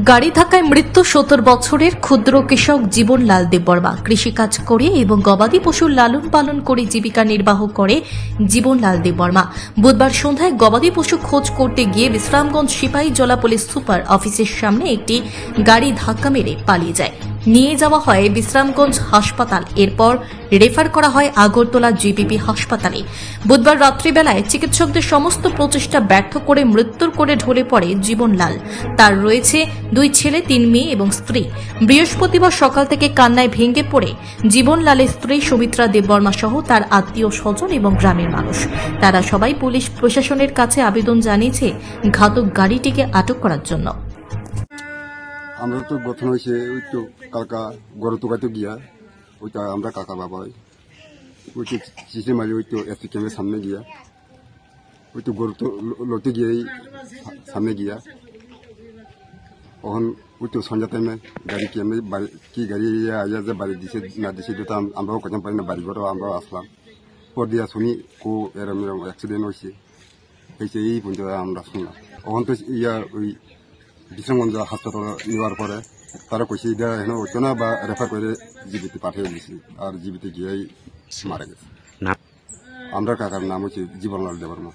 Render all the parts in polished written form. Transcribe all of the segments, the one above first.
গাড়ি ধাক্কায় মৃত্যু ৭০ বছরের ক্ষুদ্র কৃষক জীবনলাল দেববর্মা। কৃষিকাজ করে এবং গবাদি পশুর লালন পালন করে জীবিকা নির্বাহ করে জীবনলাল দেববর্মা। বুধবার সন্ধ্যায় গবাদি পশু খোঁজ করতে গিয়ে বিশ্রামগঞ্জ সিপাহীজলা পুলিশ সুপার অফিসের সামনে একটি গাড়ি ধাক্কা মেরে পালিয়ে যায়। নিয়ে যাওয়া হয় বিশ্রামগঞ্জ হাসপাতাল, এরপর রেফার করা হয় আগরতলা জিবিপি হাসপাতালে। বুধবার রাত্রিবেলায় চিকিৎসকদের সমস্ত প্রচেষ্টা ব্যর্থ করে মৃত্যুর কোলে ঢলে পড়ে জীবনলাল। তার রয়েছে 2 ছেলে, 3 মেয়ে এবং স্ত্রী। বৃহস্পতিবার সকাল থেকে কান্নায় ভেঙে পড়ে জীবনলালের স্ত্রী সুমিত্রা দেববর্মা সহ তার আত্মীয় স্বজন এবং গ্রামের মানুষ। তারা সবাই পুলিশ প্রশাসনের কাছে আবেদন জানিয়েছে ঘাতক গাড়িটিকে আটক করার জন্য। আমরা তো গঠন হয়েছে ওই তো কাকা গরু তোকাতে গিয়া ওইটা আমরা কাকা বাবা ওই তো চিঠি মারি ওই তো এসি ক্যামের সামনে গিয়া ওই তো গরু তো লড়তে গিয়েই সামনে গিয়া তখন ওই তো সন্ধ্যা টাইমে গাড়ি কি আমি কি গাড়ি আইয়া যে বাড়ি দিছে না দিছে তো আমরাও কথা পারি না, বাড়ি ঘরও আমরাও আসলাম। পর দিয়া শুনি এরম এরম অ্যাক্সিডেন্ট হয়েছে এই পর্যন্ত আমরা শুনলাম। তখন তো ইয়া ওই বিশ্রামগঞ্জ হাসপাতাল নেওয়ার পরে তারা কইছে এটা এখানে হতো না বা রেফার করে জিবিতে পাঠিয়ে দিয়েছি, আর জিবিতে গিয়েই মারা গেছে। আমরা কাকার নাম হচ্ছে জীবনলাল দেববর্মা,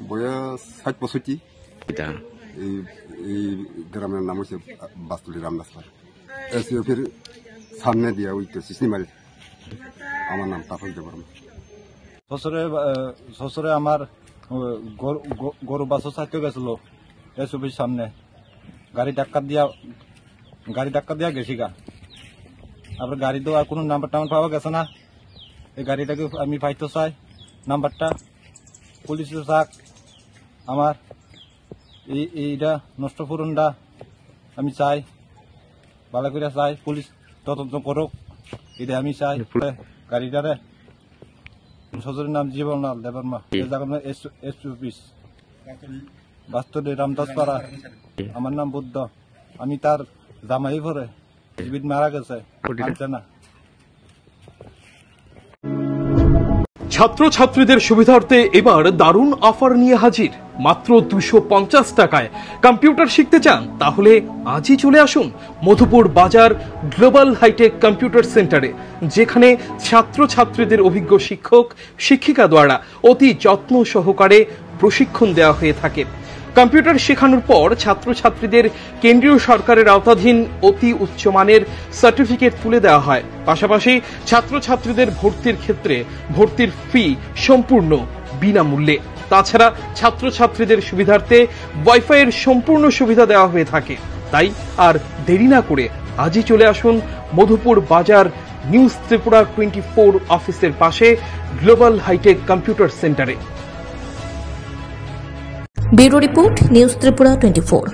বয়স 60-65। এই গ্রামের নাম হচ্ছে বাস্তুলি রামদাস পাড়। এসিওফের সামনে দিয়া ওই তো সিসনি মারি। আমার নাম তাপস দেববর্মা। শ্বশুরে আমার গরু বাছর চাইতে গেছিল এসিওফের সামনে, গাড়ি ধাক্কা দিয়া গেছি গা। আপনার গাড়ি তো আর কোনো নাম্বার পাওয়া গেছে না। এই গাড়িটাকে আমি পাইতে চাই, নাম্বারটা পুলিশের থাক। আমার এইটা নষ্ট পূরণটা আমি চাই, ভালো করে চাই, পুলিশ তদন্ত করুক, এটা আমি চাই। গাড়িটারে শ্বশুরের নাম জীবনলাল দেববর্মা, বাস্তুলি রামদাস পাড়া। আমার নাম বুদ্ধ, আমি তার জামাই পরে জীবিত মারা গেছে না। ছাত্রছাত্রীদের সুবিধার্থে এবার দারুণ অফার নিয়ে হাজির। মাত্র 250 টাকায় কম্পিউটার শিখতে চান? তাহলে আজই চলে আসুন মধুপুর বাজার গ্লোবাল হাইটেক কম্পিউটার সেন্টারে, যেখানে ছাত্রছাত্রীদের অভিজ্ঞ শিক্ষক শিক্ষিকা দ্বারা অতি যত্ন সহকারে প্রশিক্ষণ দেওয়া হয়ে থাকে। কম্পিউটার শেখানোর পর ছাত্রছাত্রীদের কেন্দ্রীয় সরকারের আওতাধীন অতি উচ্চমানের সার্টিফিকেট তুলে দেওয়া হয়। পাশাপাশি ছাত্রছাত্রীদের ভর্তির ক্ষেত্রে ভর্তির ফি সম্পূর্ণ বিনামূল্যে। তাছাড়া ছাত্রছাত্রীদের সুবিধার্থে ওয়াইফাইয়ের সম্পূর্ণ সুবিধা দেওয়া হয়ে থাকে। তাই আর দেরি না করে আজই চলে আসুন মধুপুর বাজার নিউজ ত্রিপুরা 24 অফিসের পাশে গ্লোবাল হাইটেক কম্পিউটার সেন্টারে। Bureau report, news Tripura 24।